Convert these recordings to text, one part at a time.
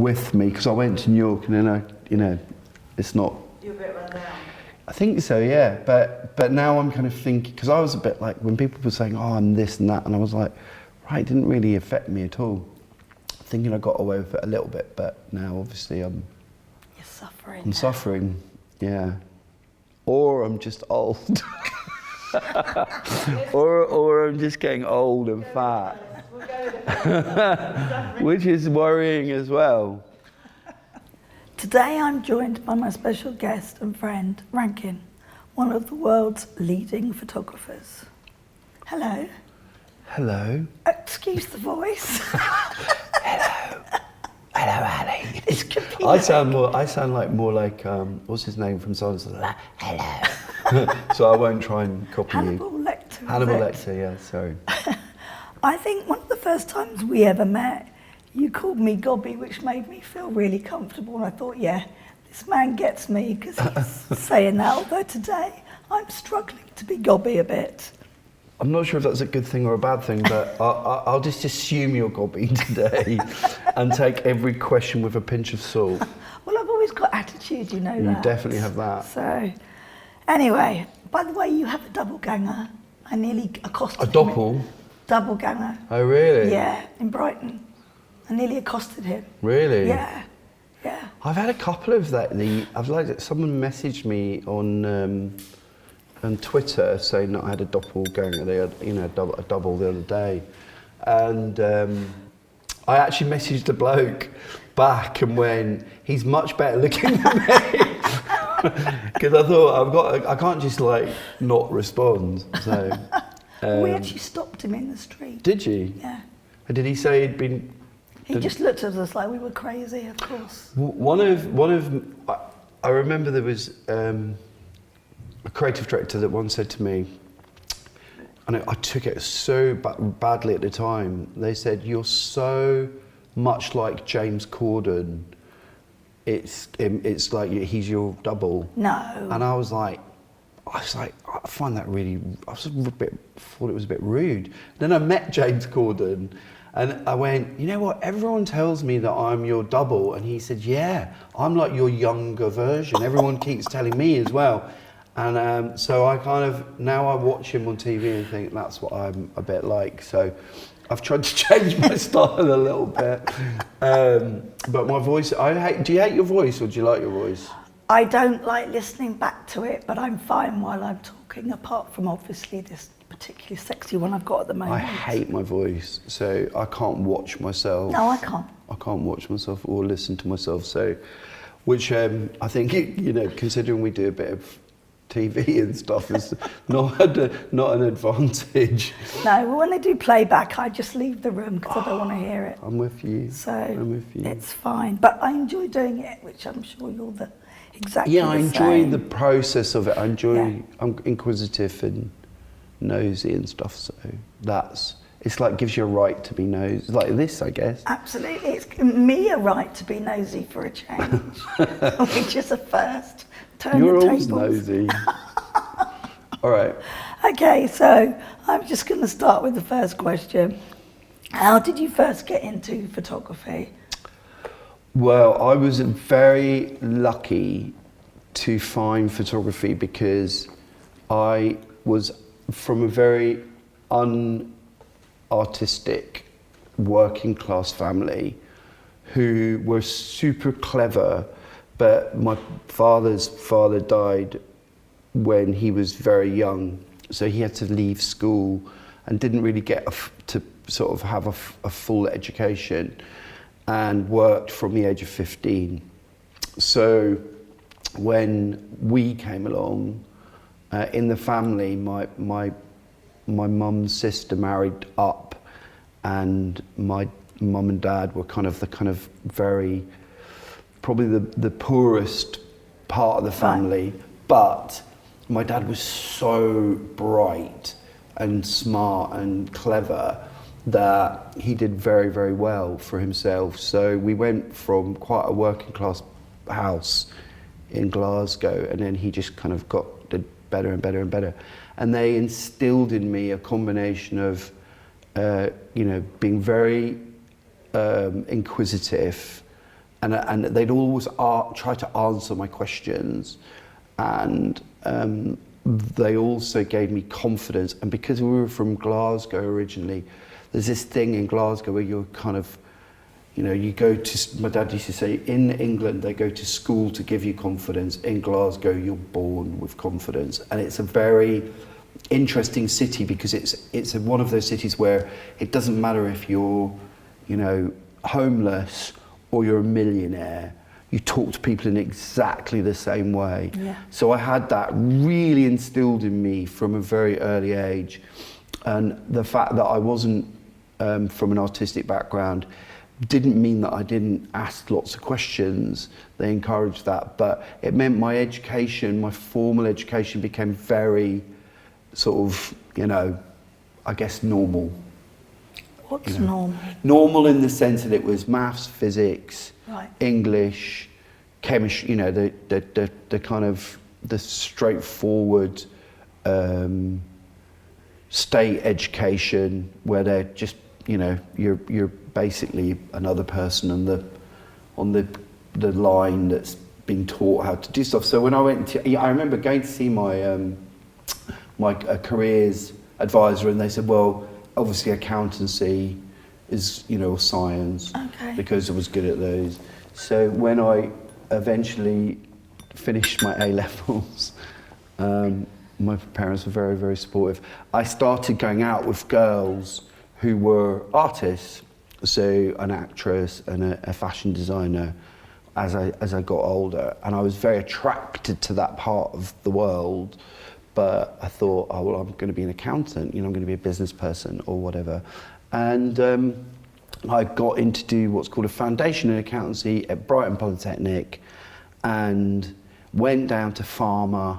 with me because I went to New York and then it's not. You're a bit run down. I think so, yeah. But now I'm kind of thinking, because I was a bit like, when people were saying, oh, I'm this and that, and I was like, right, it didn't really affect me at all. Thinking I got away with it a little bit, but now obviously You're suffering. I'm suffering, yeah. Or I'm just old. or I'm just getting old and fat. Which is worrying as well. Today I'm joined by my special guest and friend, Rankin, one of the world's leading photographers. Hello. Hello. Excuse the voice. Hello. Hello, Ali. It's completely I sound more like what's his name from Silence of the Lambs? Hello. So I won't try and copy Hannibal you. Lecter. Hannibal Lecter, yeah, sorry. I think one of the first times we ever met, you called me Gobby, which made me feel really comfortable. And I thought, yeah, this man gets me because he's saying that. Although today I'm struggling to be Gobby a bit. I'm not sure if that's a good thing or a bad thing, but I'll just assume you're Gobby today and take every question with a pinch of salt. Well, I've always got attitude, you know that. You definitely have that. So, anyway, by the way, you have a double ganger. I nearly accosted A him. doppel? Double ganger. Oh, really? Yeah, in Brighton. I nearly accosted him. Really? Yeah, yeah. I've had a couple of that. Someone messaged me on Twitter saying that I had a doppelganger. They had, a double the other day, and I actually messaged the bloke back and went, "He's much better looking than me," because I thought I can't just not respond. So We actually stopped him in the street. did you? Yeah. And did he say he'd been? He just looked at us like we were crazy, of course. I remember there was a creative director that once said to me, and I took it so badly at the time. They said, "You're so much like James Corden. It's like he's your double." No. And I was like, I find that really. Thought it was a bit rude. Then I met James Corden. And I went, you know what, everyone tells me that I'm your double. And he said, yeah, I'm like your younger version. Everyone keeps telling me as well. And so now I watch him on TV and think that's what I'm a bit like. So I've tried to change my style a little bit. But my voice, do you hate your voice or do you like your voice? I don't like listening back to it, but I'm fine while I'm talking, apart from obviously this particularly sexy one I've got at the moment. I hate my voice, so I can't watch myself. No, I can't. I can't watch myself or listen to myself. So, which I think, considering we do a bit of TV and stuff, is not an advantage. No, well, when they do playback, I just leave the room because I don't want to hear it. I'm with you. So I'm with you. It's fine, but I enjoy doing it, which I'm sure you're exactly Yeah, I the enjoy same. the process of it. I'm inquisitive and nosy and stuff, so it's like gives you a right to be nosy, like this, I guess. Absolutely, it's given me a right to be nosy for a change, which is a first. You're always nosy. All right. Okay, so I'm just going to start with the first question. How did you first get into photography? Well, I was very lucky to find photography because I was from a very unartistic working class family who were super clever, but my father's father died when he was very young, so he had to leave school and didn't really get to sort of have a full education, and worked from the age of 15. So when we came along, in the family, my mum's sister married up, and my mum and dad were very, probably the poorest part of the family, but my dad was so bright and smart and clever that he did very, very well for himself. So we went from quite a working class house in Glasgow, and then he just kind of did better and better and better. And they instilled in me a combination of, being very inquisitive, and they'd always try to answer my questions, and they also gave me confidence. And because we were from Glasgow originally, there's this thing in Glasgow where you're kind of, you know, you go to, my dad used to say, in England they go to school to give you confidence. In Glasgow you're born with confidence. And it's a very interesting city because it's one of those cities where it doesn't matter if you're, you know, homeless or you're a millionaire, you talk to people in exactly the same way. Yeah. So I had that really instilled in me from a very early age. And the fact that I wasn't from an artistic background didn't mean that I didn't ask lots of questions. They encouraged that, but it meant my education, my formal education, became very sort of, you know, I guess normal. What's You know, normal? Normal in the sense that it was maths, physics, Right. English, chemistry. You know, the kind of the straightforward state education where they're just, you know, you're basically another person on the line that's being taught how to do stuff. So when I went to, I remember going to see my careers advisor, and they said, well, obviously accountancy is, you know, science, Okay. because I was good at those. So when I eventually finished my A-levels, my parents were very, very supportive. I started going out with girls who were artists, so an actress and a fashion designer, as I got older, and I was very attracted to that part of the world. But I thought, oh, well, I'm going to be an accountant, you know, I'm going to be a business person or whatever. And I got in to do what's called a foundation in accountancy at Brighton Polytechnic, and went down to Pharma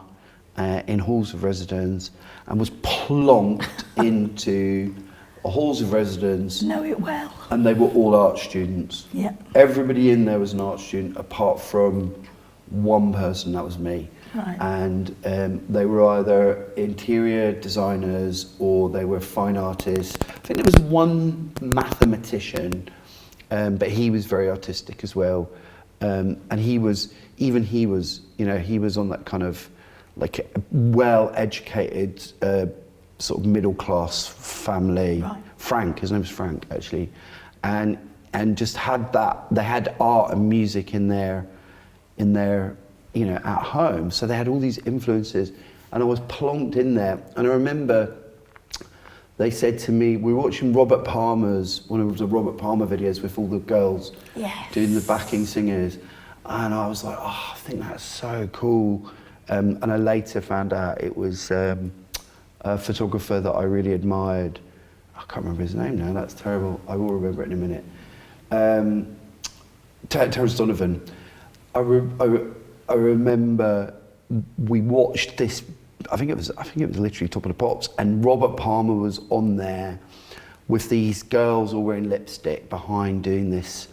in halls of residence, and was plonked into halls of residence. Know it well. And they were all art students. Yeah. Everybody in there was an art student, apart from one person, that was me. Right. And they were either interior designers or they were fine artists. I think there was one mathematician, but he was very artistic as well. And he was, you know, he was on that kind of like a well-educated sort of middle-class family. Right. Frank, his name was Frank actually, and just had that. They had art and music in their, you know, at home. So they had all these influences, and I was plonked in there. And I remember they said to me, we were watching Robert Palmer's, one of the Robert Palmer videos with all the girls doing the backing singers, and I was like, oh, I think that's so cool. And I later found out it was a photographer that I really admired. I can't remember his name now, that's terrible. I will remember it in a minute. Terence Donovan. I remember we watched this, I think it was literally Top of the Pops, and Robert Palmer was on there with these girls all wearing lipstick behind doing this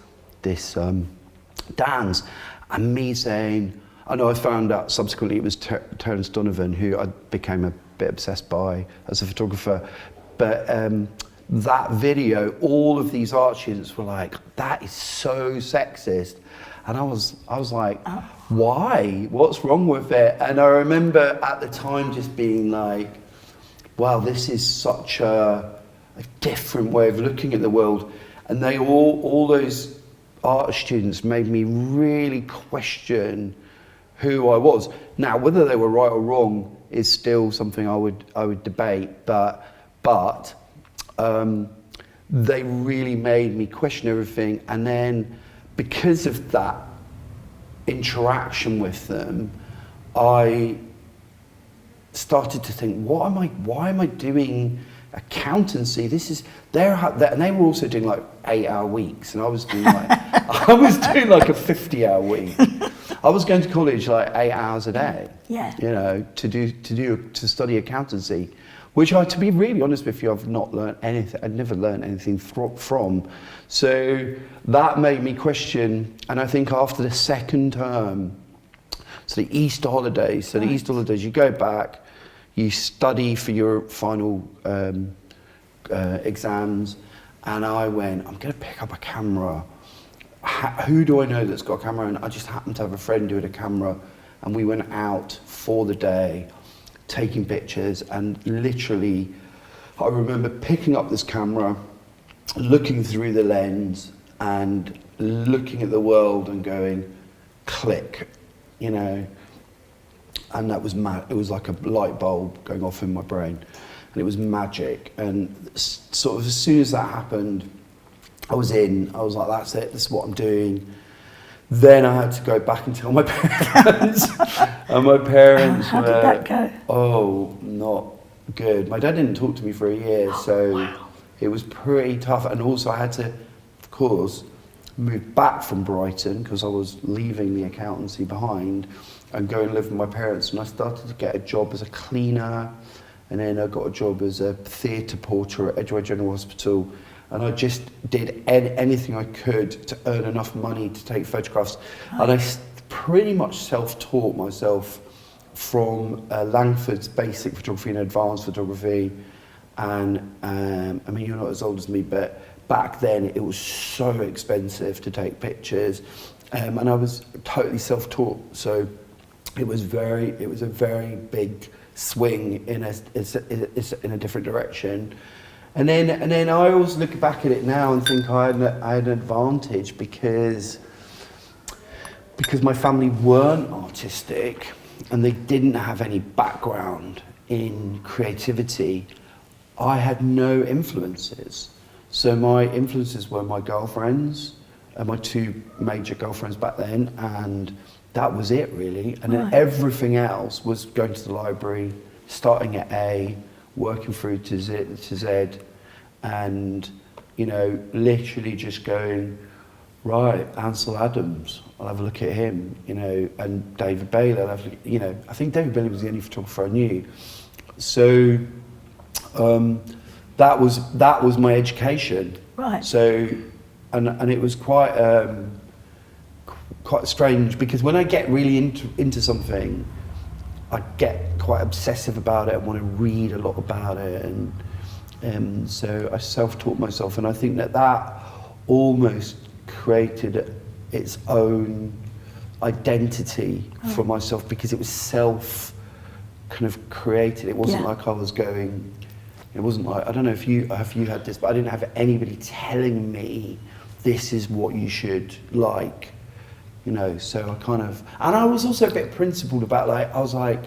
dance, and me saying, I know I found out subsequently it was Terence Donovan, who I became a bit obsessed by as a photographer, but that video, all of these art students were like, that is so sexist. And I was like, why? What's wrong with it? And I remember at the time just being like, wow, this is such a different way of looking at the world. And they all those art students made me really question who I was. Now, whether they were right or wrong is still something I would debate, but they really made me question everything. And then, because of that interaction with them, I started to think, why am I doing accountancy? And they were also doing like 8-hour weeks, and I was doing like a 50-hour week. I was going to college like 8 hours a day. Yeah. You know, to study accountancy, which to be really honest with you, I've not learned anything. I'd never learned anything from. So that made me question. And I think after the second term, so the Easter holidays, you go back, you study for your final exams, and I went, I'm going to pick up a camera. who do I know that's got a camera? And I just happened to have a friend who had a camera, and we went out for the day, taking pictures, and literally, I remember picking up this camera, looking through the lens, and looking at the world and going, click, you know. And that was it was like a light bulb going off in my brain, and it was magic. And sort of as soon as that happened, I was like, that's it, this is what I'm doing. Then I had to go back and tell my parents, and my parents How did that go? Oh, not good. My dad didn't talk to me for a year, so wow. It was pretty tough. And also I had to, of course, move back from Brighton because I was leaving the accountancy behind and go and live with my parents. And I started to get a job as a cleaner, and then I got a job as a theatre porter at Edgware General Hospital. And I just did anything I could to earn enough money to take photographs. Oh. And I pretty much self-taught myself from Langford's basic photography and advanced photography. And I mean, you're not as old as me, but back then it was so expensive to take pictures. And I was totally self-taught. So it was a very big swing in a different direction. And then I always look back at it now and think I had an advantage because my family weren't artistic and they didn't have any background in creativity. I had no influences. So my influences were my girlfriends, my two major girlfriends back then, and that was it really. And then everything else was going to the library, starting at A, working through to Z, and you know, literally just going, right, Ansel Adams, I'll have a look at him, you know, and David Bailey, I'll have a look, you know, I think David Bailey was the only photographer I knew. So that was my education. Right. So, and it was quite strange because when I get really into something, I get quite obsessive about it. I want to read a lot about it, and so I self-taught myself, and I think that almost created its own identity for myself because it was self kind of created. It wasn't like I was going. It wasn't like, I don't know if you had this, but I didn't have anybody telling me this is what you should like. You know, so I kind of, and I was also a bit principled about, like, I was like,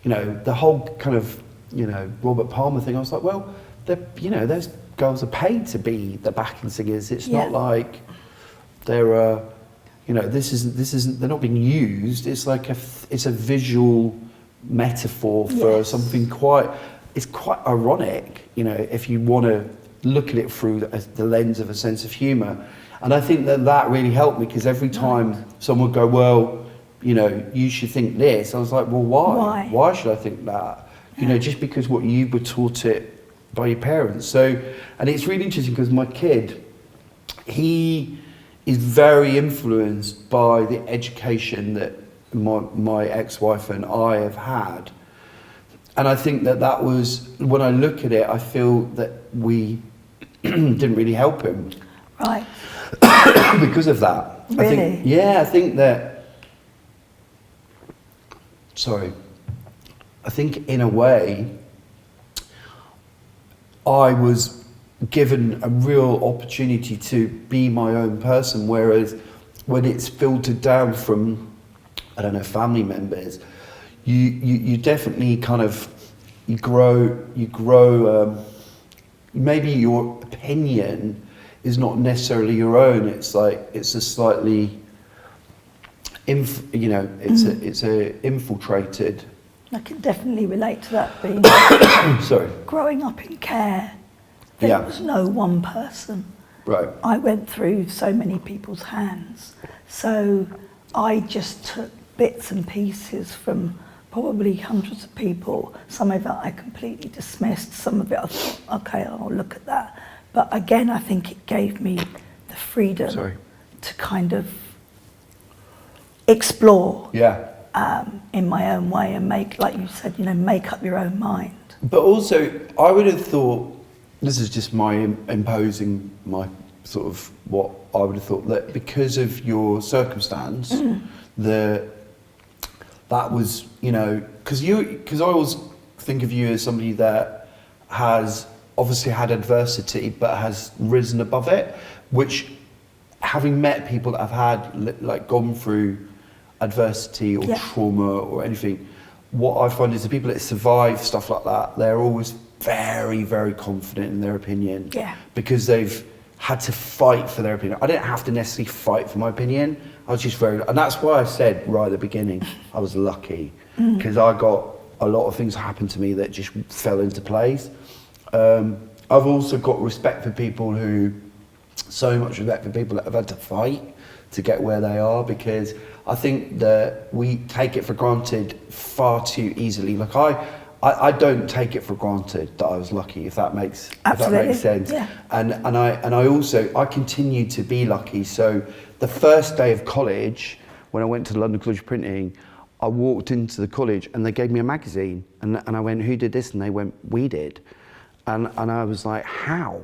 you know, the whole kind of, you know, Robert Palmer thing, I was like, well, you know, those girls are paid to be the backing singers. It's not like they're, you know, this isn't, they're not being used. It's like it's a visual metaphor for something it's quite ironic, you know, if you want to look at it through the lens of a sense of humour. And I think that really helped me because every time someone would go, well, you know, you should think this, I was like, well, why? Why should I think that? You know, just because what you were taught it by your parents. So, and it's really interesting because my kid, he is very influenced by the education that my ex-wife and I have had. And I think that was, when I look at it, I feel that we didn't really help him. Right. Because of that. Really? I think that, I think in a way, I was given a real opportunity to be my own person, whereas when it's filtered down from, I don't know, family members, you definitely kind of, you grow, maybe your opinion is not necessarily your own. It's like, it's a slightly, it's infiltrated. I can definitely relate to that being growing up in care. There was no one person. Right. I went through so many people's hands. So I just took bits and pieces from probably hundreds of people. Some of it I completely dismissed. Some of it I thought, okay, I'll look at that. But again, I think it gave me the freedom to kind of explore in my own way and make, like you said, you know, make up your own mind. But also, I would have thought, this is just my imposing my sort of what I would have thought that because of your circumstance, that was, you know, because I always think of you as somebody that has obviously had adversity but has risen above it, which, having met people that have had, like, gone through adversity or trauma or anything, what I find is the people that survive stuff like that, they're always very, very confident in their opinion, because they've had to fight for their opinion. I didn't have to necessarily fight for my opinion. I was just very, and that's why I said right at the beginning, I was lucky, because I got a lot of things happen to me that just fell into place. I've also got respect for people so much respect for people that have had to fight to get where they are, because I think that we take it for granted far too easily. Like I don't take it for granted that I was lucky, if that makes sense. Yeah. And I also continue to be lucky. So the first day of college, when I went to the London College of Printing, I walked into the college and they gave me a magazine, and I went, "Who did this?" And they went, "We did." And I was like, how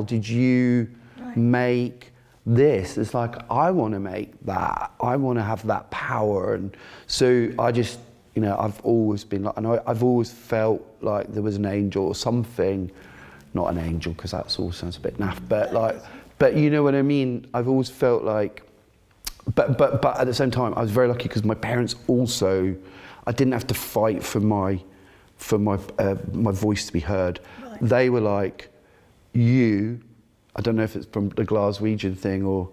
did you make this? It's like, I want to make that. I want to have that power. And so I just, you know, I've always been like, and I've always felt like there was an angel or something, not an angel, because that all sounds a bit naff, but you know what I mean? I've always felt like, but at the same time, I was very lucky because my parents also, I didn't have to fight for my voice to be heard. Right. They were like, I don't know if it's from the Glaswegian thing or,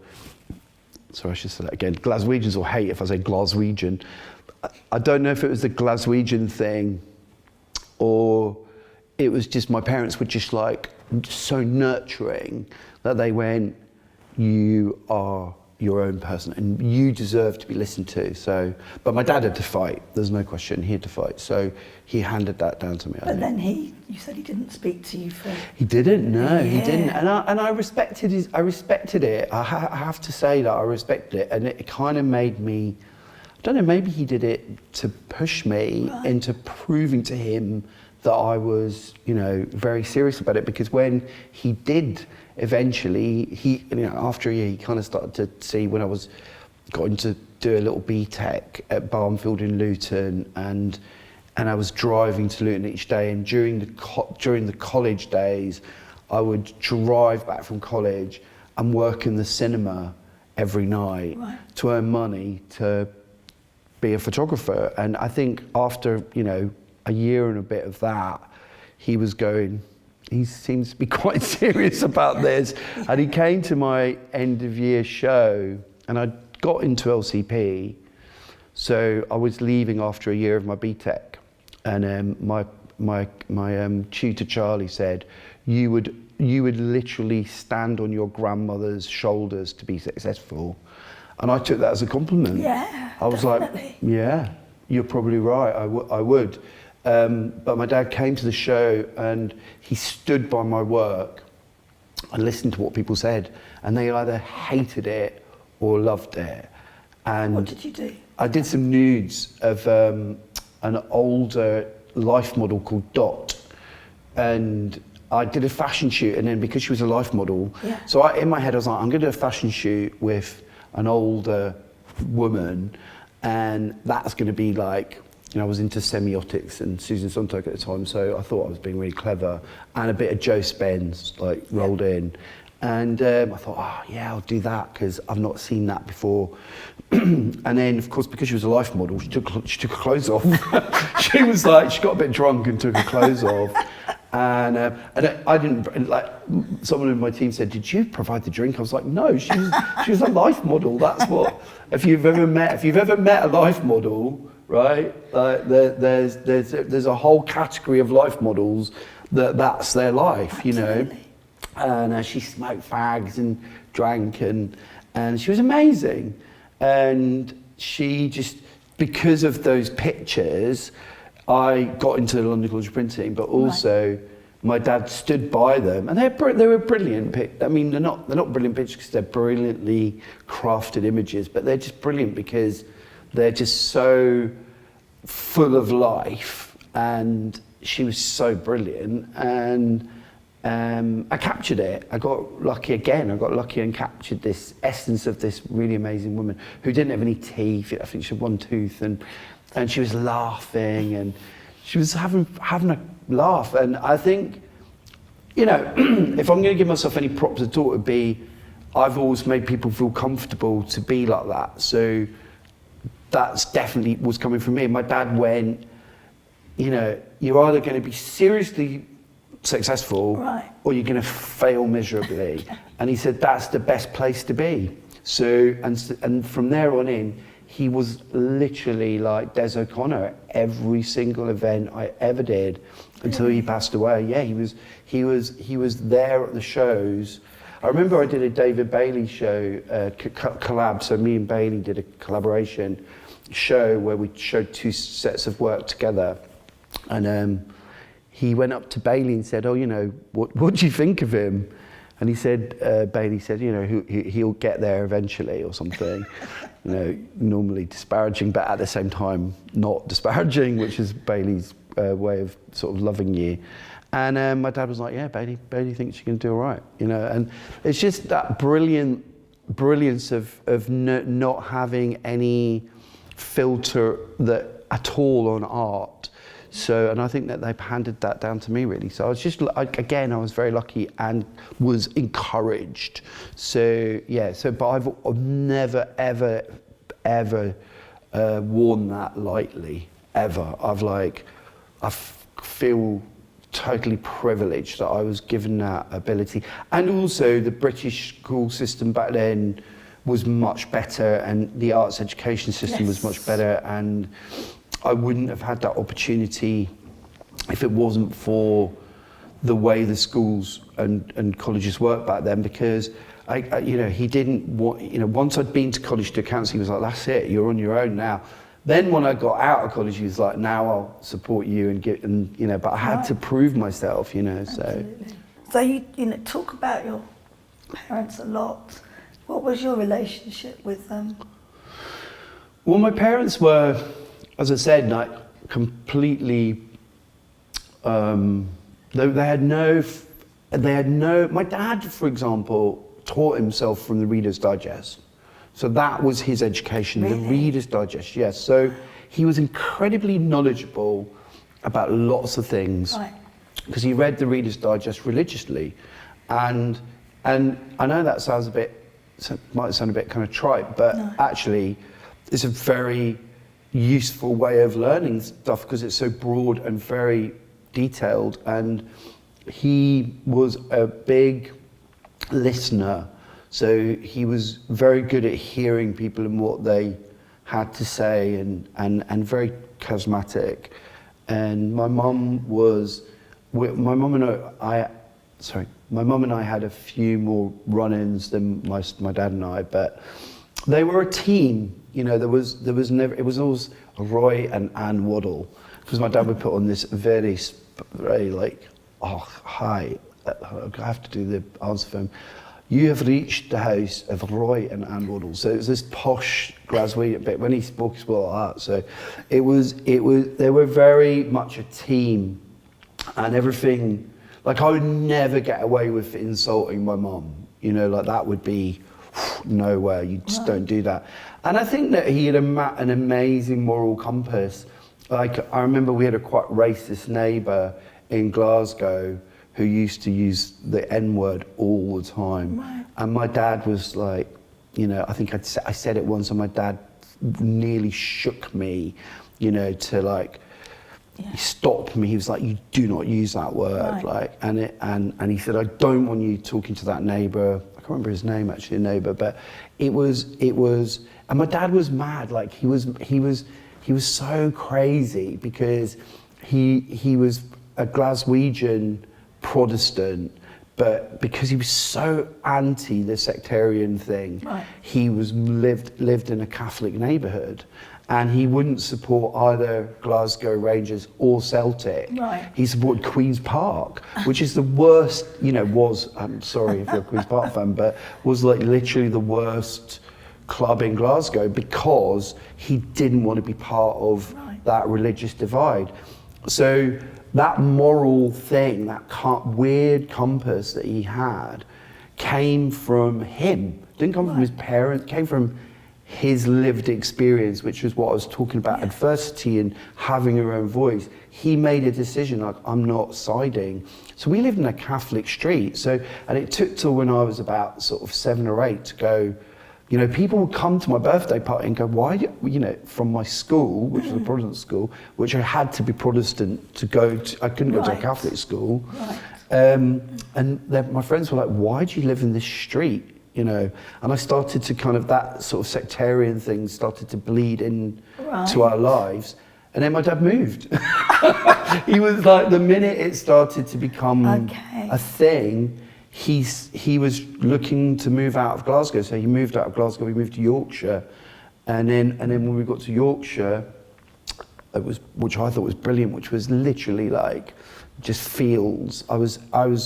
sorry, I should say that again. Glaswegians will hate if I say Glaswegian. I don't know if it was the Glaswegian thing or it was just my parents were just like so nurturing that they went, "You are your own person and you deserve to be listened to." So, but my dad had to fight. There's no question, he had to fight. So he handed that down to me. But then you said he didn't speak to you for. He didn't. No, he didn't. And I respected it. I have to say that I respected it, and it kind of made me. I don't know. Maybe he did it to push me into proving to him that I was, you know, very serious about it. Because when he did. Eventually, after a year, he kind of started to see when I was got to do a little BTEC at Barnfield in Luton, and I was driving to Luton each day. And during the college days, I would drive back from college and work in the cinema every night to earn money to be a photographer. And I think after, you know, a year and a bit of that, he was going. He seems to be quite serious about this. And he came to my end of year show, and I got into LCP. So I was leaving after a year of my BTEC, and my tutor Charlie said, you would literally stand on your grandmother's shoulders to be successful. And I took that as a compliment. Yeah, I was definitely. Like, yeah, you're probably right, I would. But my dad came to the show and he stood by my work and listened to what people said, and they either hated it or loved it. And what did you do? I did some nudes of an older life model called Dot, and I did a fashion shoot, and then because she was a life model, so in my head I was like, I'm going to do a fashion shoot with an older woman, and that's going to be like, you know, I was into semiotics and Susan Sontag at the time, so I thought I was being really clever, and a bit of Joe Spence like rolled in, and I thought, oh yeah, I'll do that because I've not seen that before. And then, of course, because she was a life model, she took her clothes off. She was like, she got a bit drunk and took her clothes off. And I didn't, like, someone in my team said, did you provide the drink? I was like, no, she was a life model. That's what, if you've ever met a life model, right? There's a whole category of life models that's their life, you know. And she smoked fags and drank, and she was amazing. And she just, because of those pictures, I got into the London College of Printing, but also my dad stood by them, and they were brilliant. I mean, they're not brilliant pictures because they're brilliantly crafted images, but they're just brilliant because they're just so full of life. And she was so brilliant, and I captured it. I got lucky again. I got lucky and captured this essence of this really amazing woman who didn't have any teeth. I think she had one tooth, and she was laughing, and she was having a laugh. And I think, you know, if I'm going to give myself any props at all, it would be I've always made people feel comfortable to be like that. So that's definitely was coming from me. My dad went, you know, you're either going to be seriously successful, right, or you're going to fail miserably. And he said that's the best place to be. So and from there on in, he was literally like Des O'Connor at every single event I ever did until he passed away. Yeah, he was there at the shows. I remember I did a David Bailey show, collab. So me and Bailey did a collaboration show where we showed two sets of work together, and he went up to Bailey and said, "Oh, you know, what do you think of him?" And he said, Bailey said, "You know, he'll get there eventually," or something. You know, normally disparaging, but at the same time not disparaging, which is Bailey's way of sort of loving you. And my dad was like, "Yeah, Bailey thinks you can do all right," you know. And it's just that brilliance of not having any filter that at all on art. So, and I think that they've handed that down to me, really. So I was just, again, I was very lucky and was encouraged. So, yeah, but I've never, ever worn that lightly, ever. I feel totally privileged that I was given that ability. And also the British school system back then was much better, and the arts education system was much better, and I wouldn't have had that opportunity if it wasn't for the way the schools and colleges worked back then, because you know, he didn't want, you know, once I'd been to college to accounts, he was like, "That's it, you're on your own now." Then when I got out of college, he was like, "Now I'll support you and you know," but I had to prove myself, you know. Absolutely. So you know, talk about your parents a lot. What was your relationship with them? Well, my parents were, as I said, like completely. They had no. My dad, for example, taught himself from the Reader's Digest, so that was his education. Really? The Reader's Digest, yes. So he was incredibly knowledgeable about lots of things, because he read the Reader's Digest religiously, and I know that might sound a bit kind of trite, but actually, it's a very useful way of learning stuff because it's so broad and very detailed. And he was a big listener, so he was very good at hearing people and what they had to say, and very charismatic. And my mum and I had a few more run-ins than my dad and I, but they were a team. You know, there was never, it was always Roy and Anne Waddle, because my dad would put on this very like, "Oh, hi, I have to do the answer for him. You have reached the house of Roy and Anne Waddle." So it was this posh Glaswegian bit. When he spoke like that, so it was. They were very much a team, and everything. Like, I would never get away with insulting my mum. You know, like that would be nowhere. You just don't do that. And I think that he had an amazing moral compass. Like, I remember we had a quite racist neighbour in Glasgow who used to use the N-word all the time. Right. And my dad was like, you know, I think I said it once, and my dad nearly shook me, you know, to like, he stopped me. He was like, "You do not use that word." Like, and he said, "I don't want you talking to that neighbour." I can't remember his name actually, neighbour, but it was, and my dad was mad. Like, he was so crazy because he was a Glaswegian Protestant, but because he was so anti the sectarian thing, he was lived in a Catholic neighbourhood. And he wouldn't support either Glasgow Rangers or Celtic. Right. He supported Queen's Park, which is the worst, you know, I'm sorry if you're a Queen's Park fan, but was like literally the worst club in Glasgow because he didn't want to be part of that religious divide. So that moral thing, that weird compass that he had, came from him. Didn't come from his parents, came from his lived experience, which was what I was talking about, adversity and having your own voice. He made a decision, like, I'm not siding. So we lived in a Catholic street, and it took till when I was about sort of 7 or 8 to go, you know, people would come to my birthday party and go, why, you know, from my school, which was a Protestant school, which I had to be Protestant to go to, I couldn't go to a Catholic school. And then my friends were like, why do you live in this street? You know, and I started to kind of, that sort of sectarian thing started to bleed in to our lives. And then my dad moved. He was like, the minute it started to become a thing, he was looking to move out of Glasgow. So he moved out of Glasgow, we moved to Yorkshire. And then when we got to Yorkshire, which I thought was brilliant, which was literally like just fields. I was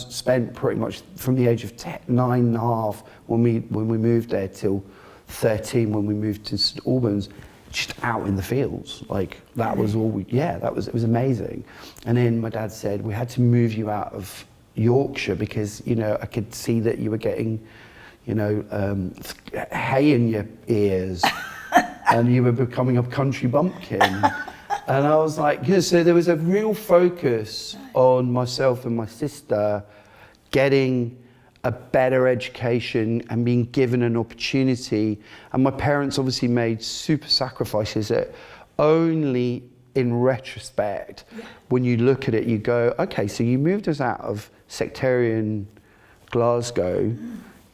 spent pretty much from the age of 9.5 when we moved there till 13 when we moved to St Albans, just out in the fields. Like that was all it was amazing. And then my dad said, we had to move you out of Yorkshire because, you know, I could see that you were getting, you know, hay in your ears and you were becoming a country bumpkin. And I was like, so there was a real focus on myself and my sister getting a better education and being given an opportunity. And my parents obviously made super sacrifices that only in retrospect, when you look at it, you go, okay, so you moved us out of sectarian Glasgow,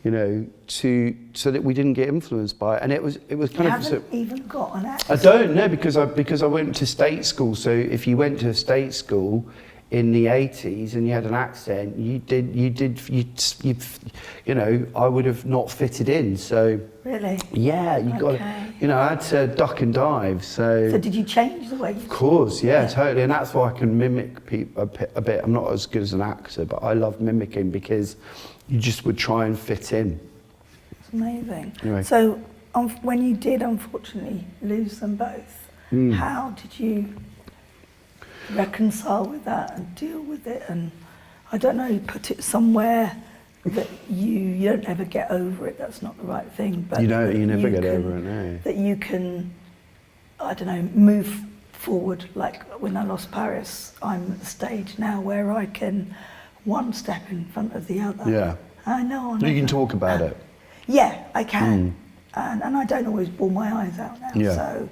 you know, so that we didn't get influenced by it. And it was kind of. You haven't even got an accent. I don't know because I went to state school. So if you went to a state school in the 80s and you had an accent, you know, I would have not fitted in. So really, yeah, you got, you know, I had to duck and dive. So did you change the way? Of course, yeah, totally, and that's why I can mimic people a bit. I'm not as good as an actor, but I love mimicking because you just would try and fit in. It's amazing. Anyway. So when you did unfortunately lose them both, how did you reconcile with that and deal with it? And I don't know, you put it somewhere that you don't ever get over it. That's not the right thing. But you never get over it, no. That you can, I don't know, move forward. Like when I lost Paris, I'm at the stage now where I can one step in front of the other. Yeah. I know. You can talk about it. Yeah, I can. And I don't always bawl my eyes out now. Yeah. So,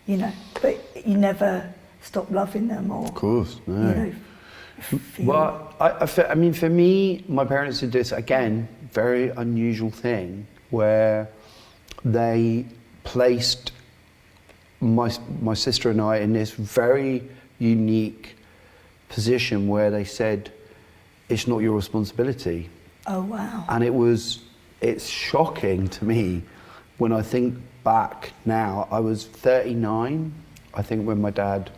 you know, but you never stop loving them or. Of course, no. You know, well, I mean, for me, my parents did this, again, very unusual thing, where they placed my sister and I in this very unique position where they said, it's not your responsibility. Oh, wow. And it's shocking to me when I think back now. I was 39, I think, when my dad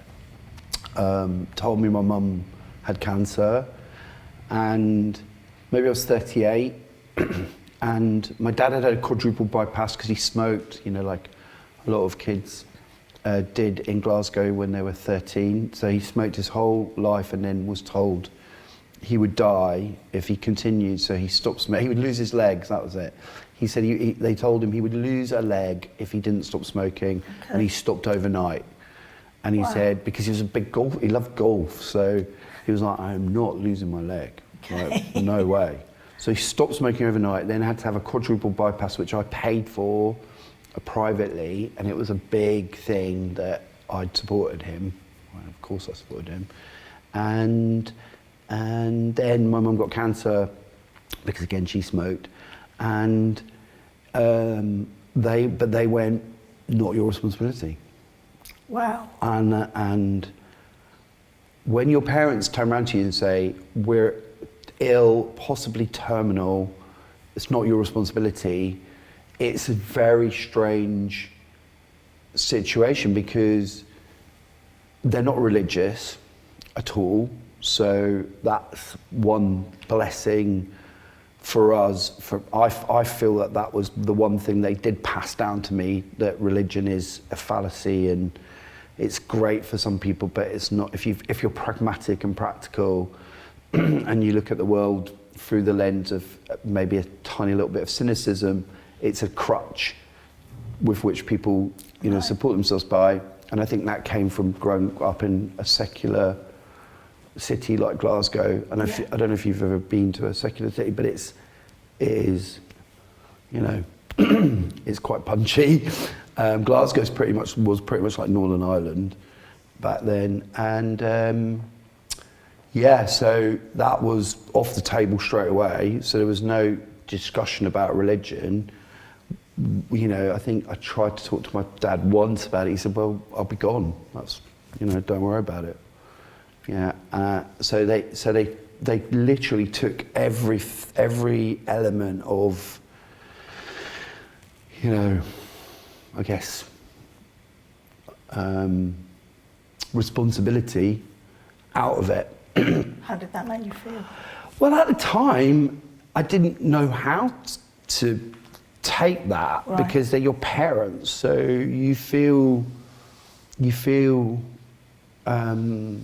told me my mum had cancer, and maybe I was 38, and my dad had a quadruple bypass because he smoked, you know, like a lot of kids did in Glasgow when they were 13. So he smoked his whole life and then was told he would die if he continued, so he stopped smoking. He would lose his legs, that was it. He said they told him he would lose a leg if he didn't stop smoking, and he stopped overnight. And he said, because he was a big golf, he loved golf, so he was like, I am not losing my leg. Like, no way. So he stopped smoking overnight, then had to have a quadruple bypass, which I paid for privately, and it was a big thing that I'd supported him. Well, of course I supported him. And then my mum got cancer, because again she smoked, and they went, not your responsibility. Wow. And when your parents turn around to you and say, we're ill, possibly terminal, it's not your responsibility, it's a very strange situation because they're not religious at all. So that's one blessing for us. I feel that was the one thing they did pass down to me, that religion is a fallacy, and it's great for some people, but it's not. If you're pragmatic and practical, and you look at the world through the lens of maybe a tiny little bit of cynicism, it's a crutch with which people, support themselves by. And I think that came from growing up in a secular city like Glasgow. And I don't know if you've ever been to a secular city, but it is, it's quite punchy. Glasgow was pretty much like Northern Ireland back then. And so that was off the table straight away. So there was no discussion about religion. I think I tried to talk to my dad once about it. He said, well, I'll be gone. That's, don't worry about it. Yeah. So they literally took every element of, I guess, responsibility out of it. How did that make you feel? Well, at the time, I didn't know how to take that, right, because they're your parents. So you feel. I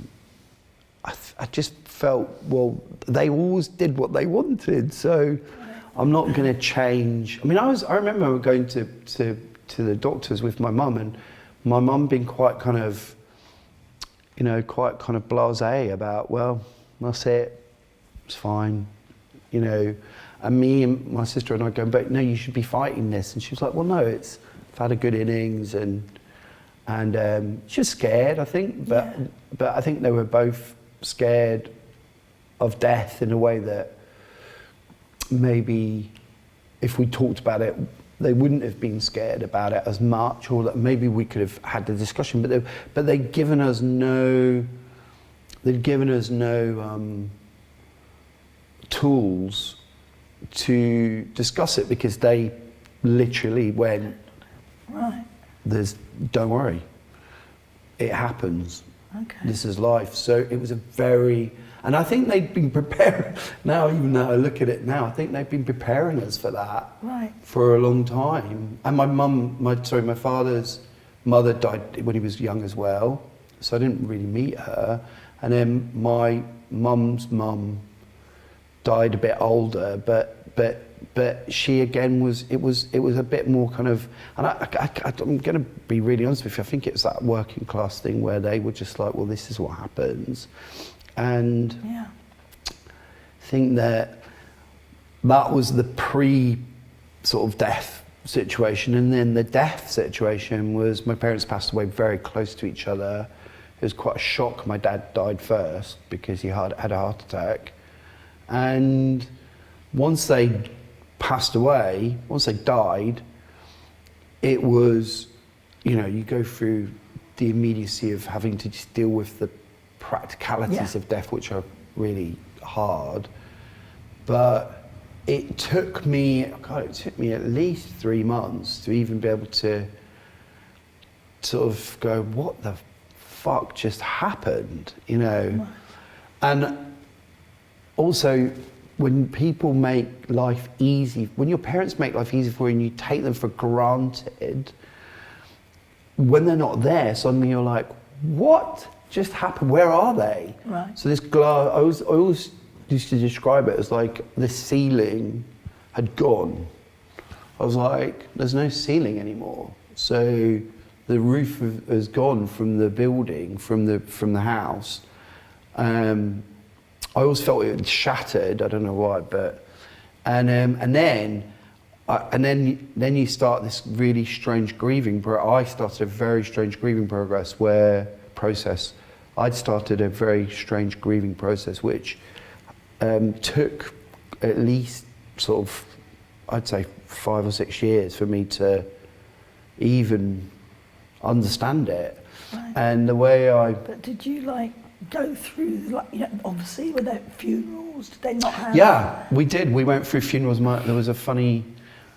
just felt, well, they always did what they wanted, so I'm not going to change. I mean, I remember going to the doctors with my mum, and my mum being quite kind of blasé about, well, that's it, it's fine, and me and my sister and I going, but no, you should be fighting this. And she was like, well, no, I've had a good innings, and she was scared, I think, but I think they were both scared of death in a way that maybe if we talked about it, they wouldn't have been scared about it as much, or that maybe we could have had the discussion. But they'd given us no tools to discuss it, because they literally went, right, don't worry, it happens. Okay. This is life. So it was and I think they'd been preparing, now even though I look at it now, I think they've been preparing us for that, right, for a long time. And my father's mother died when he was young as well, so I didn't really meet her. And then my mum's mum died a bit older, but she again it was a bit more kind of, and I'm going to be really honest with you, I think it's that working class thing where they were just like, well, this is what happens. And yeah, I think that was the pre sort of death situation. And then the death situation was, my parents passed away very close to each other. It was quite a shock. My dad died first because he had a heart attack. And once they passed away, once they died, it was, you go through the immediacy of having to just deal with the practicalities of death, which are really hard. But it took me at least 3 months to even be able to sort of go, what the fuck just happened, And also, when people make life easy, when your parents make life easy for you and you take them for granted, when they're not there, suddenly you're like, what just happened? Where are they? Right. So this glass, I always used to describe it as like the ceiling had gone. I was like, there's no ceiling anymore. So the roof has gone from the building, from the house. I always felt it had shattered. I don't know why, but and then you start this really strange grieving. I started a very strange grieving process. I'd started a very strange grieving process, which took at least sort of, I'd say, 5 or 6 years for me to even understand it. Right. And the way But did you go through, obviously, were there funerals? Did they not have? Yeah, we did. We went through funerals. There was a funny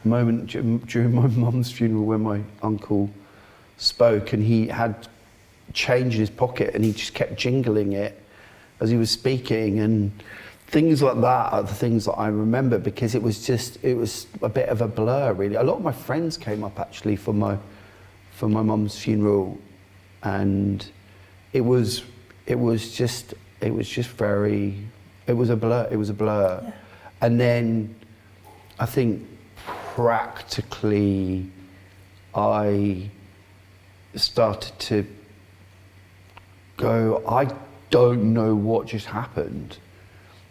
moment during my mum's funeral when my uncle spoke, and he had change in his pocket and he just kept jingling it as he was speaking, and things like that are the things that I remember, because it was a bit of a blur, really. A lot of my friends came up actually for my mum's funeral, and it was just very, it was a blur. Yeah. And then I think practically I started to go, I don't know what just happened.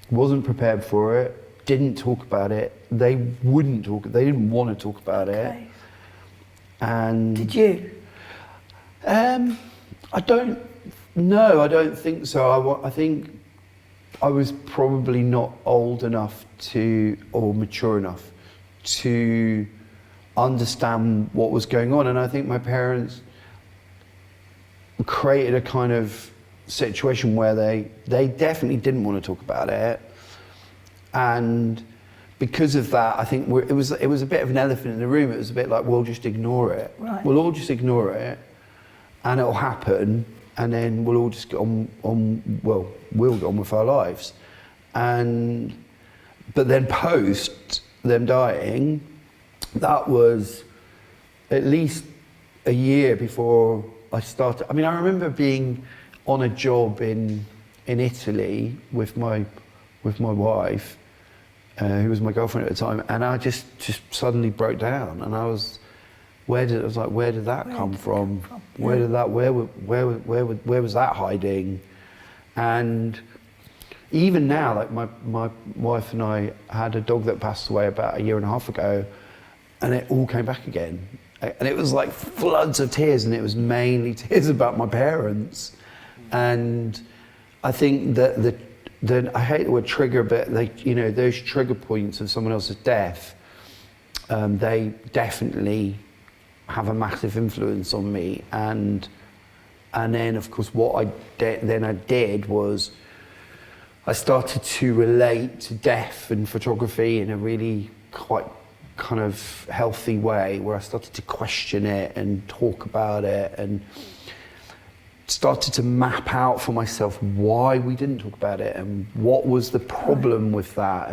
Wasn't prepared for it, didn't talk about it. They wouldn't talk, they didn't want to talk about it. And did you? I don't think so. I think I was probably not old enough or mature enough to understand what was going on. And I think my parents created a kind of situation where they definitely didn't want to talk about it. And because of that, I think it was a bit of an elephant in the room. It was a bit like, we'll just ignore it. Right. We'll all just ignore it, and it'll happen, and then we'll all just get we'll get on with our lives. But then post them dying, that was at least a year before I started. I mean, I remember being on a job in Italy with my wife, who was my girlfriend at the time, and I just suddenly broke down, and I was like, where did that come from? Where was that hiding? And even now, like my wife and I had a dog that passed away about 1.5 years ago, and it all came back again. And it was like floods of tears, and it was mainly tears about my parents. And I think that I hate the word trigger, but those trigger points of someone else's death, they definitely have a massive influence on me. And then, of course, what I did was I started to relate to death and photography in a really quite kind of healthy way, where I started to question it and talk about it, and started to map out for myself why we didn't talk about it, and what was the problem with that,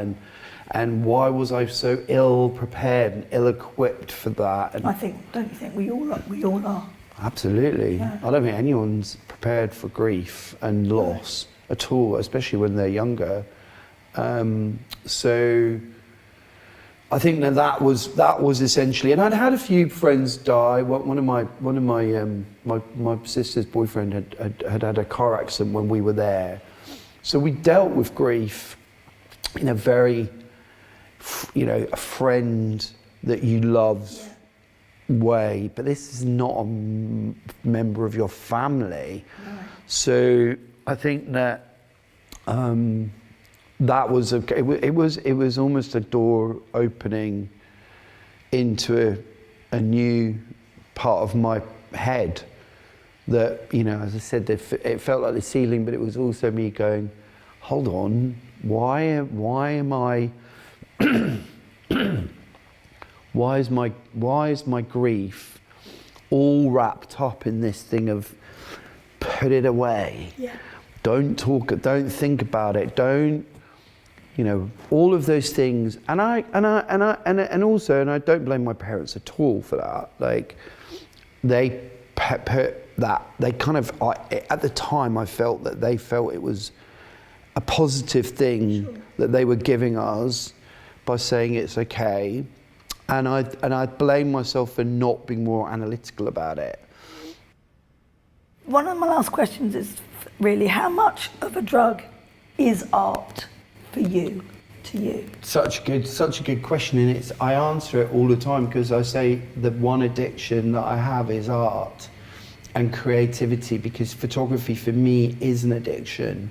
and why was I so ill prepared and ill equipped for that. And don't you think we all are? Absolutely. Yeah. I don't think anyone's prepared for grief and loss at all, especially when they're younger. So I think that was essentially, and I'd had a few friends die. One of my sister's boyfriend had a car accident when we were there, so we dealt with grief in a very, a friend that you love way. But this is not a member of your family, so I think that. That was it was almost a door opening into a new part of my head that, as I said, it felt like the ceiling, but it was also me going, hold on, why am I why is my grief all wrapped up in this thing of put it away, don't think about it, don't, all of those things, and I don't blame my parents at all for that. Like, they put that, they kind of, at the time I felt that they felt it was a positive thing that they were giving us by saying it's okay, and I blame myself for not being more analytical about it. One of my last questions is really, how much of a drug is art? For you, to you? Such a good question, and I answer it all the time, because I say the one addiction that I have is art and creativity, because photography for me is an addiction,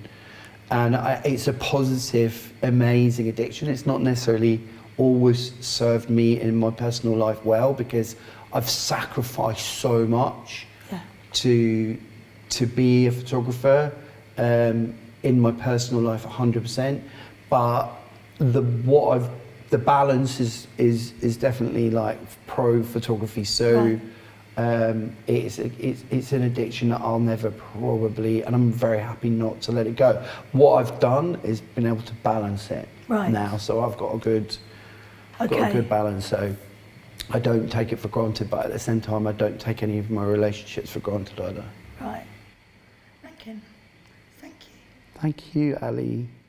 and it's a positive, amazing addiction. It's not necessarily always served me in my personal life well, because I've sacrificed so much to be a photographer in my personal life, 100%. But the balance is definitely like pro photography. So it's an addiction that I'll never probably, and I'm very happy not to let it go. What I've done is been able to balance it now. So I've got a good balance. So I don't take it for granted, but at the same time, I don't take any of my relationships for granted either. Thank you, Ali.